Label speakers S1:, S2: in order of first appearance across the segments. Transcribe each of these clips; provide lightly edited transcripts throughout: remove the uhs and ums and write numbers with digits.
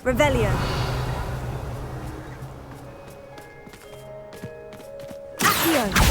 S1: Revelio. Accio.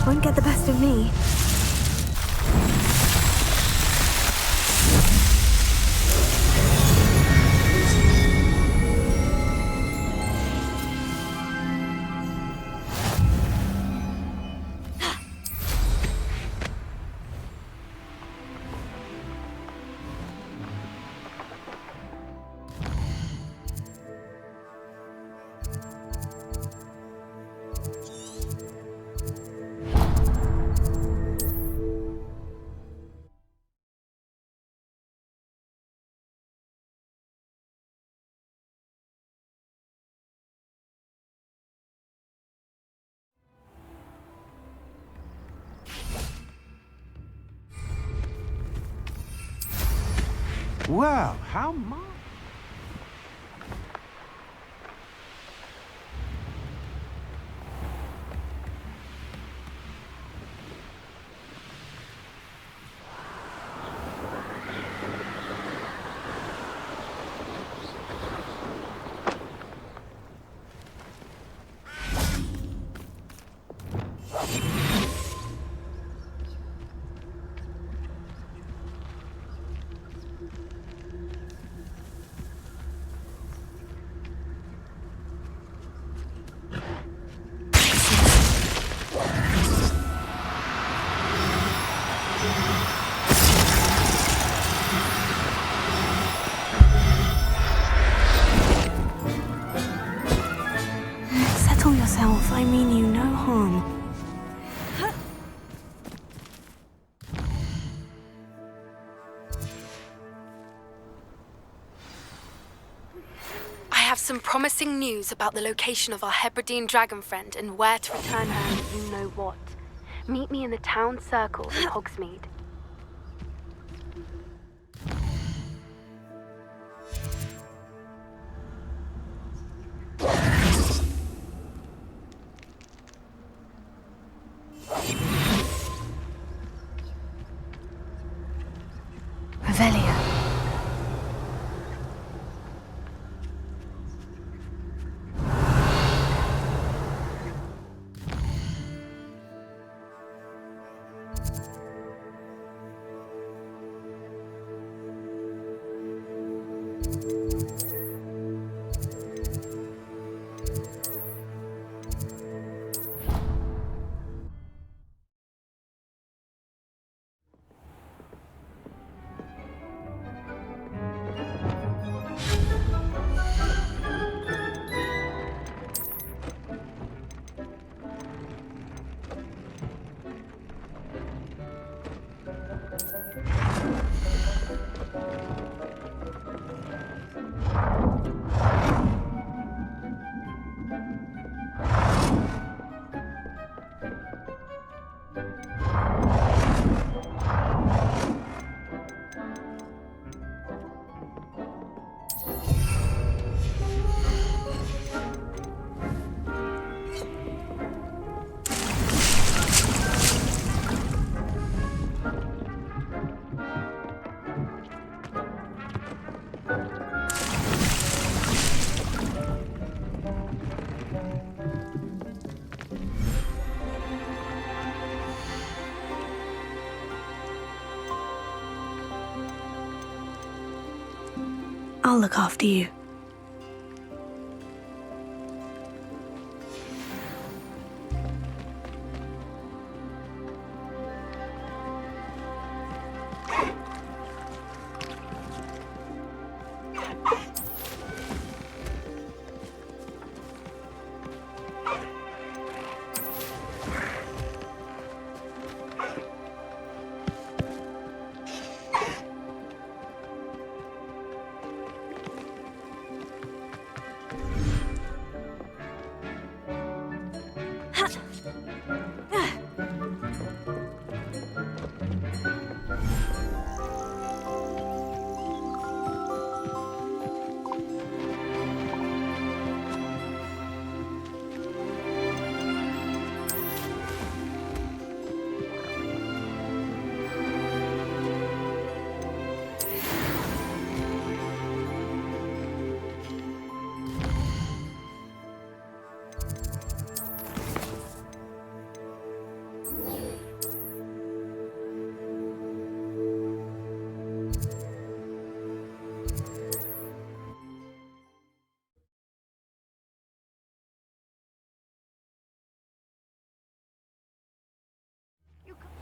S1: Won't get the best of me.
S2: Well, how much?
S1: Settle yourself. I mean you no harm.
S3: I have some promising news about the location of our Hebridean dragon friend and where to return her and you know what. Meet me in the town circle in Hogsmeade.
S1: Revelio. I'll look after you.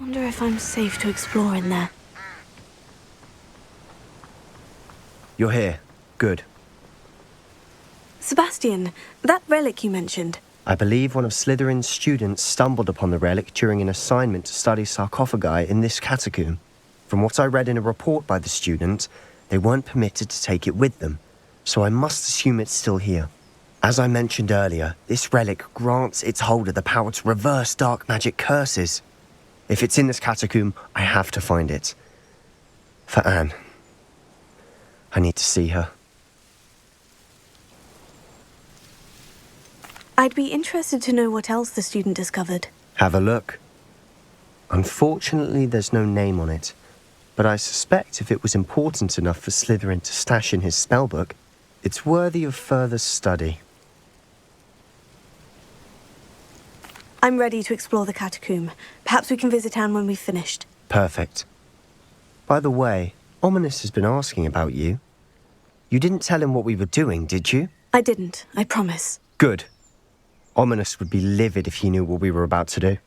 S1: Wonder if I'm safe to explore in there.
S2: You're here. Good.
S1: Sebastian, that relic you mentioned.
S2: I believe one of Slytherin's students stumbled upon the relic during an assignment to study sarcophagi in this catacomb. From what I read in a report by the student, they weren't permitted to take it with them, so I must assume it's still here. As I mentioned earlier, this relic grants its holder the power to reverse dark magic curses. If it's in this catacomb, I have to find it. For Anne. I need to see her.
S1: I'd be interested to know what else the student discovered.
S2: Have a look. Unfortunately, there's no name on it, but I suspect if it was important enough for Slytherin to stash in his spellbook, it's worthy of further study.
S1: I'm ready to explore the catacomb. Perhaps we can visit Anne when we've finished.
S2: Perfect. By the way, Ominous has been asking about you. You didn't tell him what we were doing, did you?
S1: I didn't, I promise.
S2: Good. Ominous would be livid if he knew what we were about to do.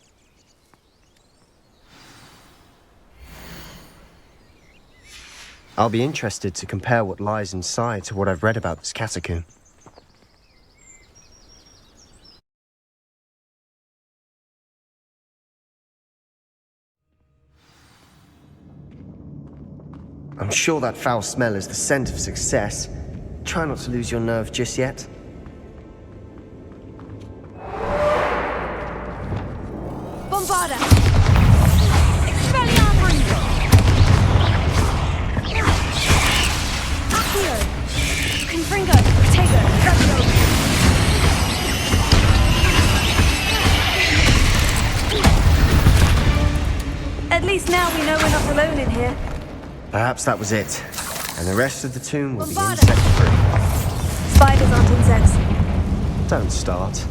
S2: I'll be interested to compare what lies inside to what I've read about this catacomb. I'm sure that foul smell is the scent of success. Try not to lose your nerve just yet.
S3: Bombarda! Expelliarmus! Accio! Confringo! Protego! Prego!
S1: At least now we know we're not alone in here.
S2: Perhaps that was it. And the rest of the tomb will be
S3: Bombarda.
S2: insect-free.
S1: Spiders aren't insects.
S2: Don't start.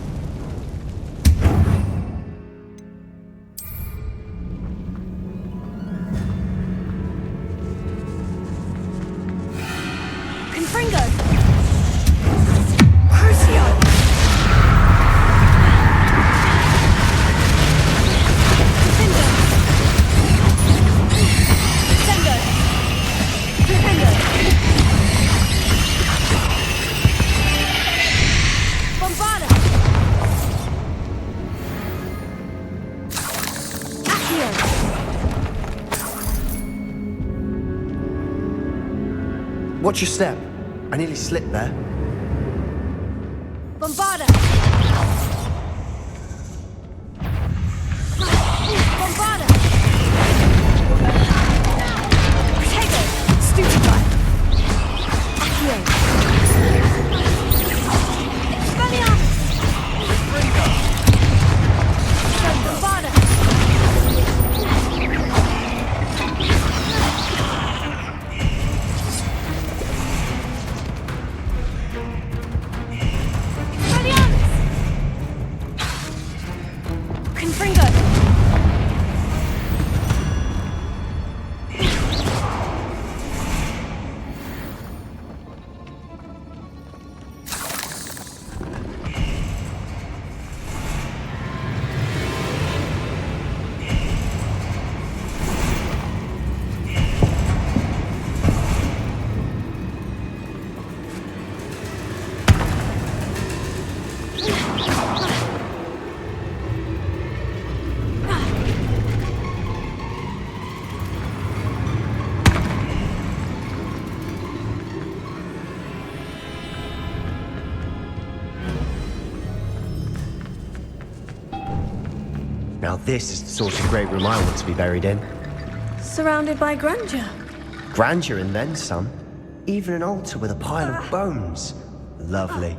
S3: Confringo! Crucio! Confringo! Sengo! Confringo! Bombarda! Accio!
S2: Watch your step. I nearly slipped there.
S3: Bombarda! Bombarda! Protego! Stupefy! Accio! Expelliarmus! Bombarda! Expelliarmus! Confringo!
S2: Now this is the sort of great room I want to be buried in.
S1: Surrounded by grandeur.
S2: Grandeur and then some. Even an altar with a pile of bones. Lovely.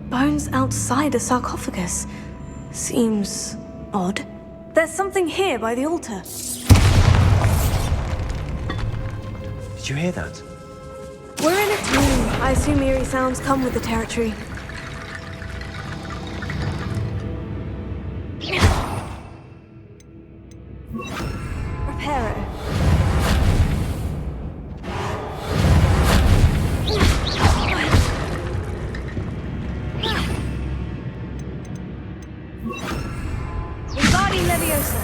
S1: Bones outside a sarcophagus. Seems odd. There's something here by the altar.
S2: Did you hear that?
S1: We're in a tomb. I assume eerie sounds come with the territory. Reparo.
S3: Wingardium Leviosa!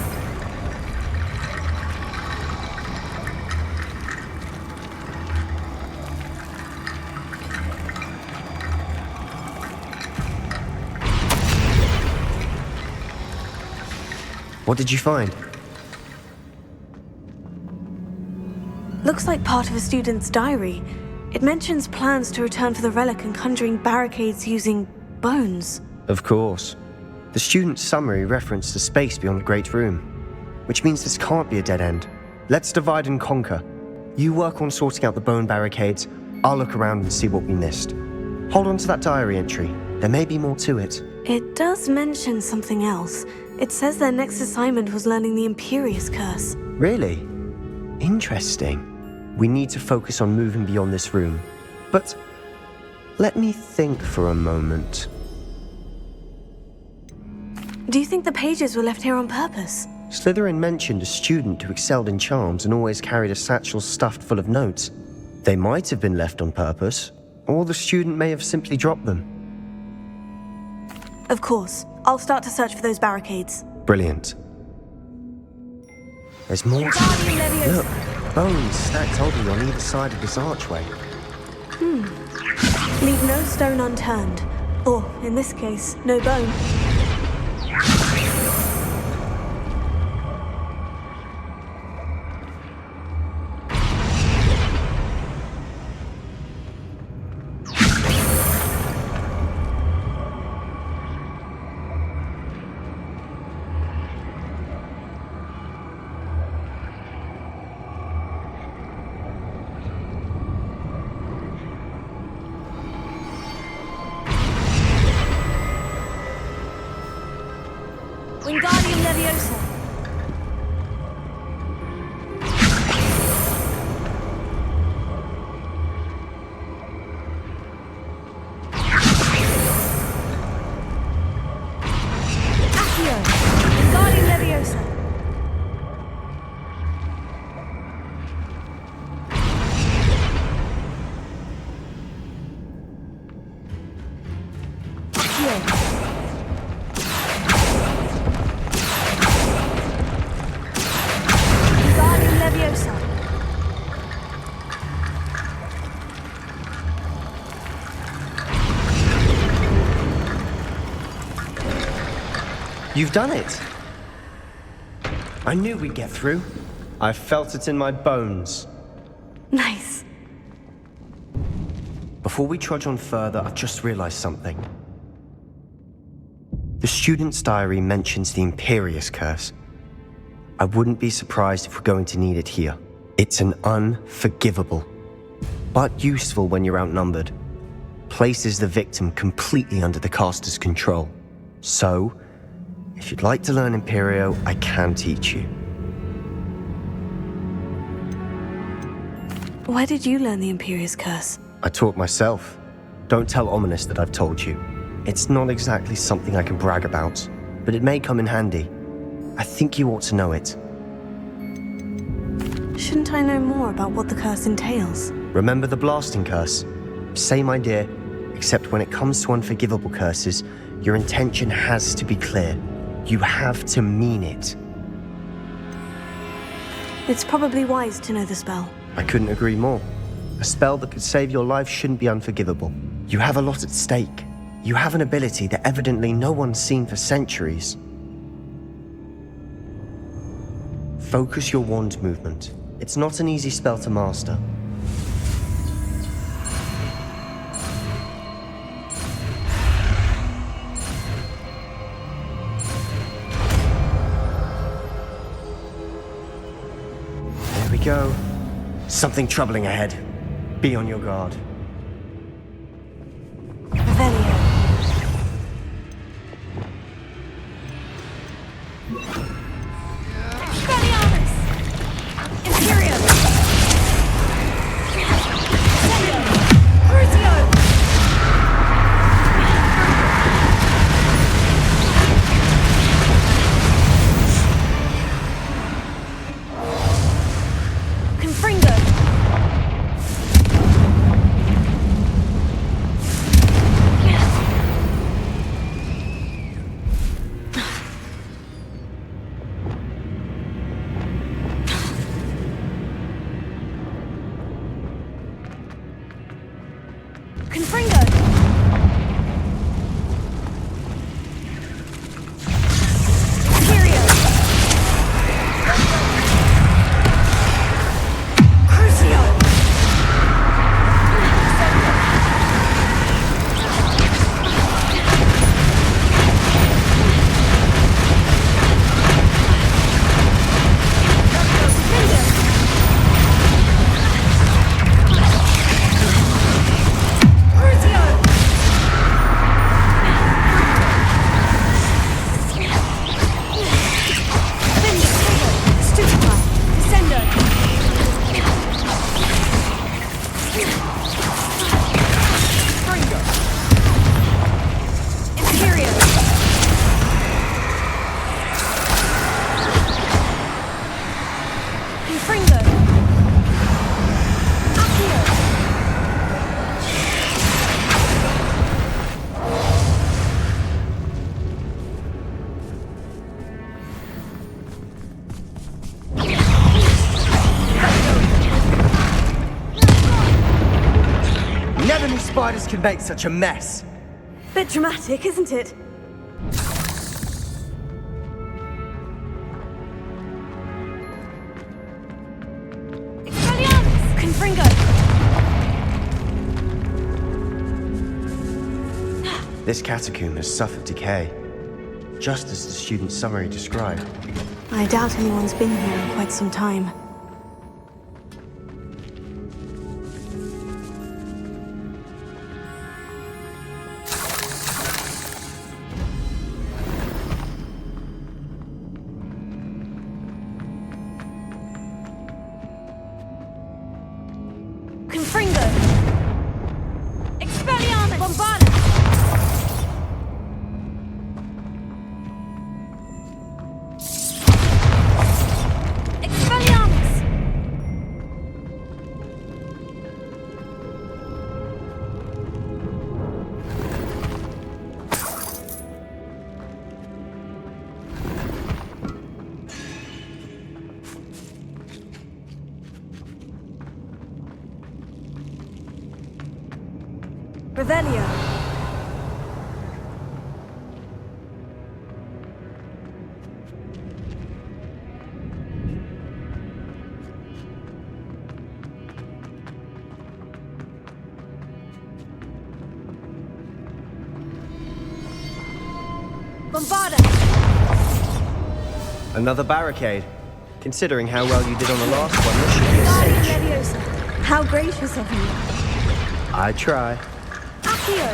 S2: What did you find?
S1: Looks like part of a student's diary. It mentions plans to return for the relic and conjuring barricades using bones.
S2: Of course. The student's summary referenced the space beyond the Great Room, which means this can't be a dead end. Let's divide and conquer. You work on sorting out the bone barricades, I'll look around and see what we missed. Hold on to that diary entry. There may be more to it.
S1: It does mention something else. It says their next assignment was learning the Imperious Curse.
S2: Really? Interesting. We need to focus on moving beyond this room. But let me think for a moment.
S1: Do you think the pages were left here on purpose?
S2: Slytherin mentioned a student who excelled in charms and always carried a satchel stuffed full of notes. They might have been left on purpose, or the student may have simply dropped them.
S1: Of course. I'll start to search for those barricades.
S2: Brilliant. There's more to it. Look, bones stacked oddly on either side of this archway.
S1: Leave no stone unturned. Or, in this case, no bone. Wingardium Leviosa. Accio. Wingardium Leviosa. Accio.
S2: You've done it! I knew we'd get through. I felt it in my bones.
S1: Nice.
S2: Before we trudge on further, I've just realized something. The student's diary mentions the Imperious Curse. I wouldn't be surprised if we're going to need it here. It's an unforgivable, but useful when you're outnumbered. Places the victim completely under the caster's control. So, if you'd like to learn Imperio, I can teach you.
S1: Where did you learn the Imperious Curse?
S2: I taught myself. Don't tell Ominous that I've told you. It's not exactly something I can brag about, but it may come in handy. I think you ought to know it.
S1: Shouldn't I know more about what the curse entails?
S2: Remember the blasting curse? Same idea, except when it comes to unforgivable curses, your intention has to be clear. You have to mean it.
S1: It's probably wise to know the spell.
S2: I couldn't agree more. A spell that could save your life shouldn't be unforgivable. You have a lot at stake. You have an ability that evidently no one's seen for centuries. Focus your wand movement. It's not an easy spell to master. There we go. Something troubling ahead. Be on your guard.
S1: Revelio. Expelliarmus! Imperium! Incendio! Crucio! Confringo!
S2: Wizards can make such a mess.
S1: Bit dramatic, isn't it? Expelliarmus! Confringo!
S2: This catacomb has suffered decay, just as the student's summary described.
S1: I doubt anyone's been here in quite some time. Confringo! Expelliarmus! Bombarda! Expelliarmus! Revelio. Bombarda.
S2: Another barricade. Considering how well you did on the last one, this should be a cinch.
S1: Leviosa. How gracious of you.
S2: I try.
S1: Accio.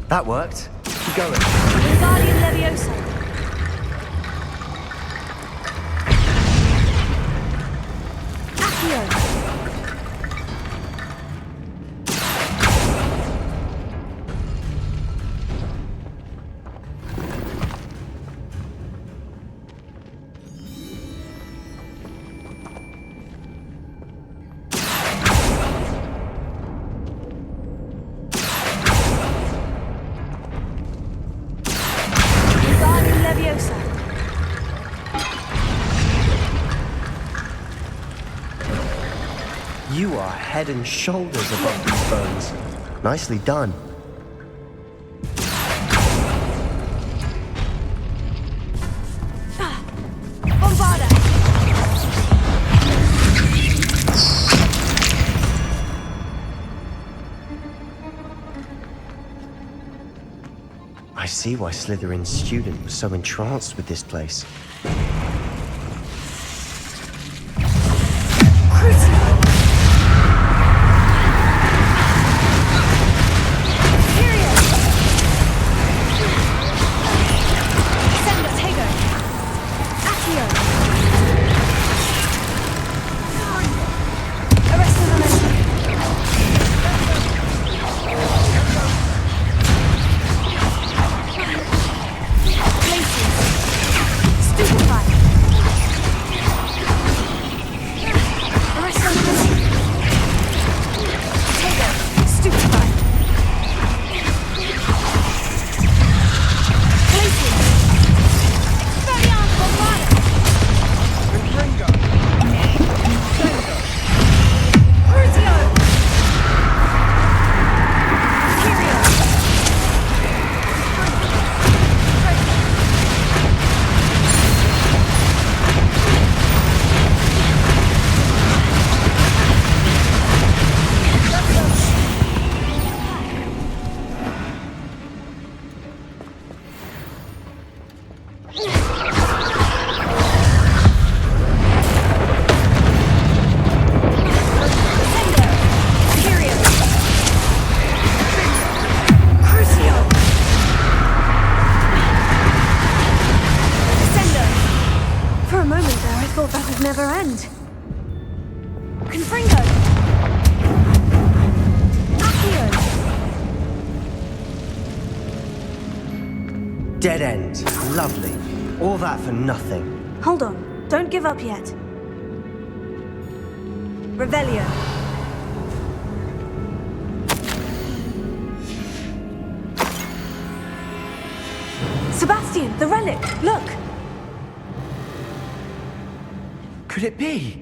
S2: That worked. Keep going.
S1: Wingardium Leviosa. Accio. Wingardium Leviosa.
S2: You are head and shoulders above these bones. Nicely done.
S1: Bombarda.
S2: I see why Slytherin's student was so entranced with this place.
S1: Crucio. Imperial. Sendo Tego. Accio. Arresting momentum. Glacius. Stupefy. Arresting momentum. Tego. Stupefy. Glacius. Expelliarmus Bombarda. Crucio. Imperial. Sendo. Imperial. Crucio. Sendo. For a moment there, I thought that would never end. Confringo. Accio.
S2: Dead end. Lovely. All that for nothing.
S1: Hold on. Don't give up yet. Revelio. Sebastian, the relic! Look!
S2: Could it be?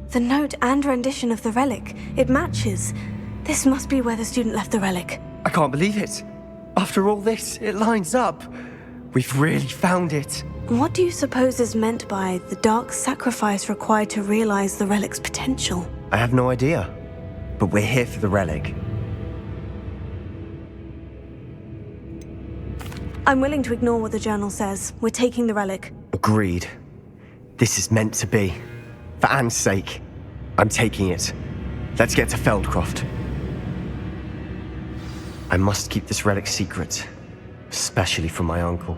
S1: The note and rendition of the relic. It matches. This must be where the student left the relic.
S2: I can't believe it. After all this, it lines up. We've really found it.
S1: What do you suppose is meant by the dark sacrifice required to realize the relic's potential?
S2: I have no idea. But we're here for the relic.
S1: I'm willing to ignore what the journal says. We're taking the relic.
S2: Agreed. This is meant to be. For Anne's sake, I'm taking it. Let's get to Feldcroft. I must keep this relic secret, especially from my uncle.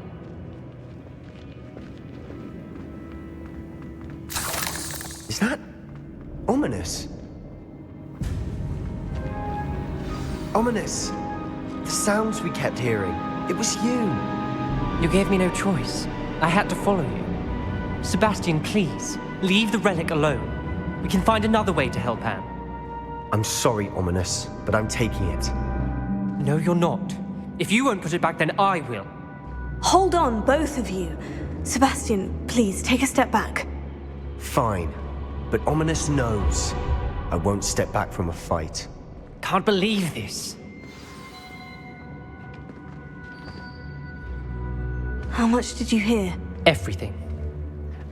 S2: Is that ominous? Ominous! The sounds we kept hearing. It was you.
S4: You gave me no choice. I had to follow you. Sebastian, please, leave the relic alone. We can find another way to help Anne.
S2: I'm sorry, Ominous, but I'm taking it.
S4: No, you're not. If you won't put it back, then I will.
S1: Hold on, both of you. Sebastian, please, take a step back.
S2: Fine, but Ominous knows I won't step back from a fight.
S4: Can't believe this.
S1: How much did you hear?
S4: Everything.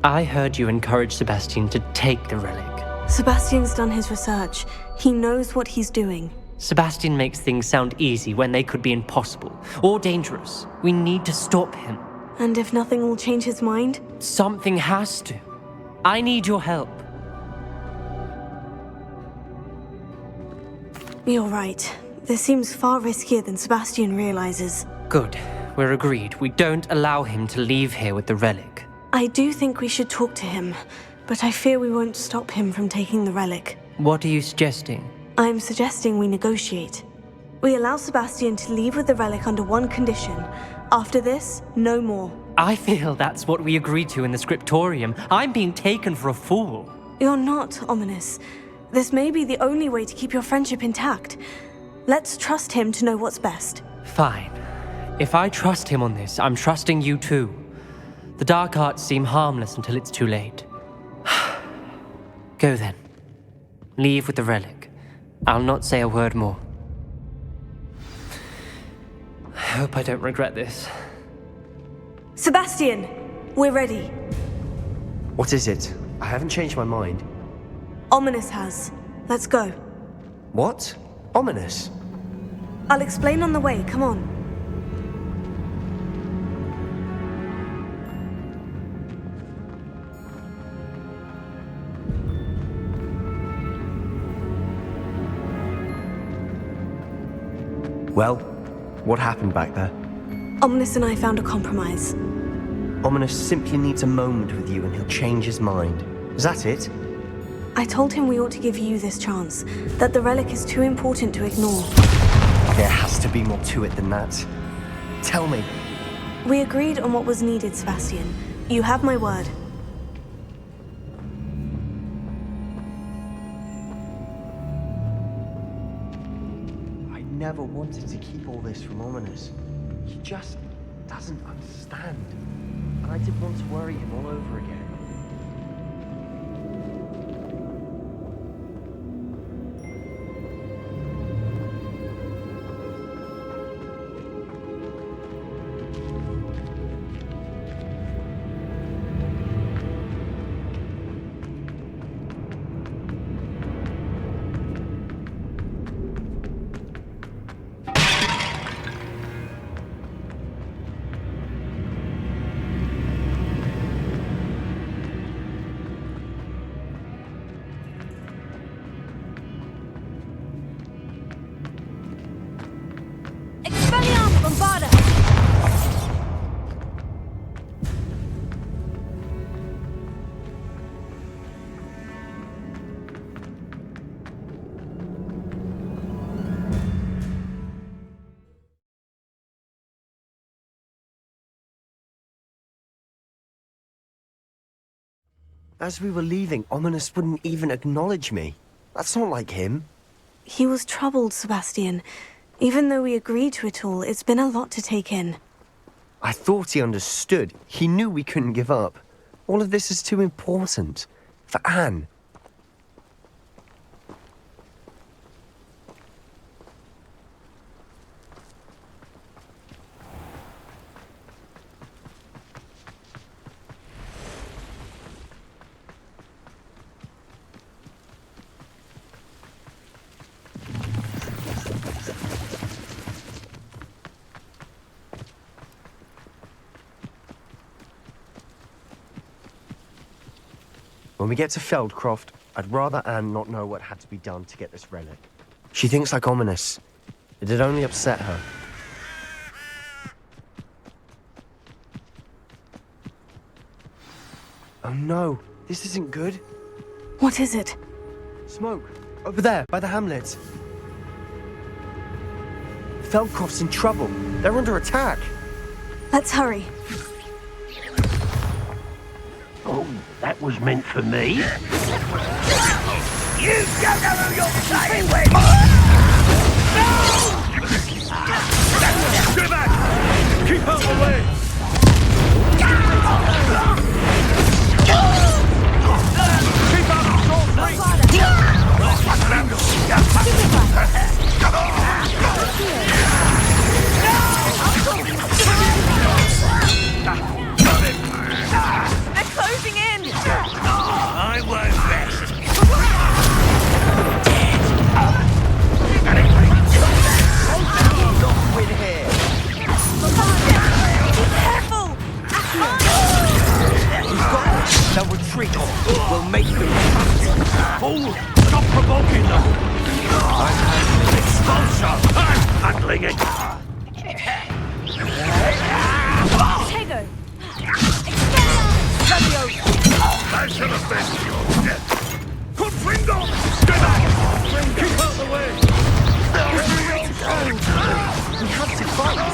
S4: I heard you encourage Sebastian to take the relic.
S1: Sebastian's done his research. He knows what he's doing.
S4: Sebastian makes things sound easy when they could be impossible or dangerous. We need to stop him.
S1: And if nothing will change his mind?
S4: Something has to. I need your help.
S1: You're right. This seems far riskier than Sebastian realizes.
S4: Good. We're agreed. We don't allow him to leave here with the relic.
S1: I do think we should talk to him, but I fear we won't stop him from taking the relic.
S4: What are you suggesting?
S1: I'm suggesting we negotiate. We allow Sebastian to leave with the relic under one condition. After this, no more.
S4: I feel that's what we agreed to in the scriptorium. I'm being taken for a fool.
S1: You're not, Ominous. This may be the only way to keep your friendship intact. Let's trust him to know what's best.
S4: Fine. If I trust him on this, I'm trusting you too. The dark arts seem harmless until it's too late. Go then. Leave with the relic. I'll not say a word more. I hope I don't regret this.
S1: Sebastian! We're ready.
S2: What is it? I haven't changed my mind.
S1: Ominous has. Let's go.
S2: What? Ominous?
S1: I'll explain on the way. Come on.
S2: Well, what happened back there?
S1: Ominous and I found a compromise.
S2: Ominous simply needs a moment with you and he'll change his mind. Is that it?
S1: I told him we ought to give you this chance, that the relic is too important to ignore.
S2: There has to be more to it than that. Tell me.
S1: We agreed on what was needed, Sebastian. You have my word.
S2: I never wanted to keep all this from Ominous. He just doesn't understand. And I didn't want to worry him all over again. As we were leaving, Ominous wouldn't even acknowledge me. That's not like him.
S1: He was troubled, Sebastian. Even though we agreed to it all, it's been a lot to take in.
S2: I thought he understood. He knew we couldn't give up. All of this is too important. For Anne. When we get to Feldcroft, I'd rather Anne not know what had to be done to get this relic. She thinks like Ominous. It'd only upset her. Oh no, this isn't good.
S1: What is it?
S2: Smoke, over there, by the hamlet. Feldcroft's in trouble. They're under attack.
S1: Let's hurry.
S5: Oh, that was meant for me. You don't know who you're playing with! No! Stay back! Keep out of the way! Keep
S1: They're closing in!
S5: I won't rest.
S2: We're here.
S1: Be careful!
S2: They'll retreat. We'll make them.
S5: Fool! Stop provoking them! Expulsion! I'm handling it!
S1: Tego!
S5: I shall avenge your death! Confringo! Stay back! Keep out the way!
S2: We have to fight.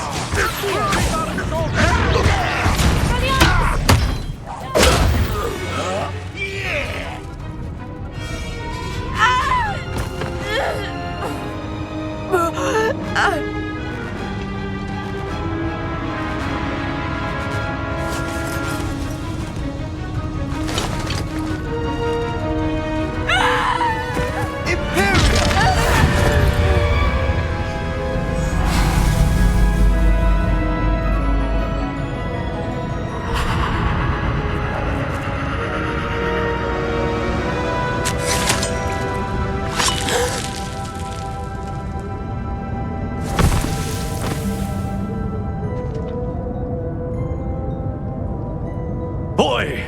S5: Boy!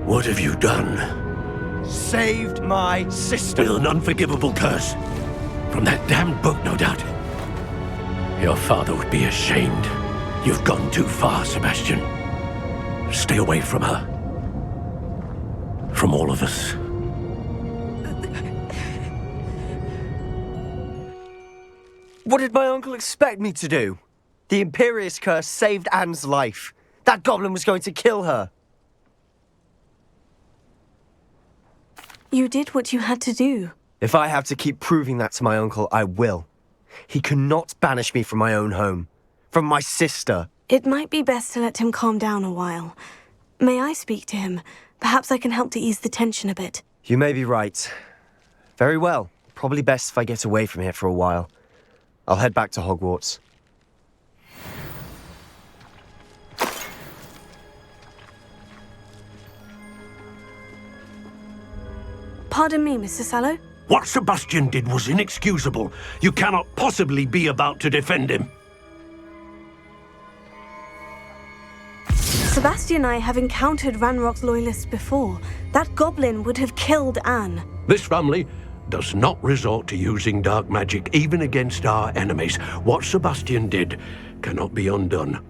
S5: What have you done?
S2: Saved my sister.
S5: With an unforgivable curse. From that damned book, no doubt. Your father would be ashamed. You've gone too far, Sebastian. Stay away from her. From all of us.
S2: What did my uncle expect me to do? The Imperious curse saved Anne's life. That goblin was going to kill her.
S1: You did what you had to do.
S2: If I have to keep proving that to my uncle, I will. He cannot banish me from my own home. From my sister.
S1: It might be best to let him calm down a while. May I speak to him? Perhaps I can help to ease the tension a bit.
S2: You may be right. Very well. Probably best if I get away from here for a while. I'll head back to Hogwarts.
S1: Pardon me, Mr. Sallow.
S5: What Sebastian did was inexcusable. You cannot possibly be about to defend him.
S1: Sebastian and I have encountered Ranrock's loyalists before. That goblin would have killed Anne.
S5: This family does not resort to using dark magic even against our enemies. What Sebastian did cannot be undone.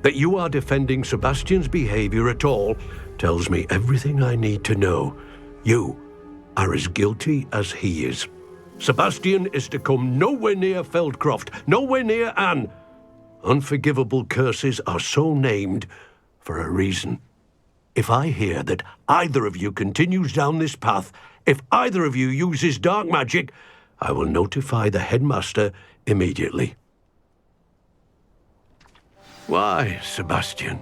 S5: That you are defending Sebastian's behavior at all tells me everything I need to know. You are as guilty as he is. Sebastian is to come nowhere near Feldcroft, nowhere near Anne. Unforgivable curses are so named for a reason. If I hear that either of you continues down this path, if either of you uses dark magic, I will notify the headmaster immediately. Why, Sebastian?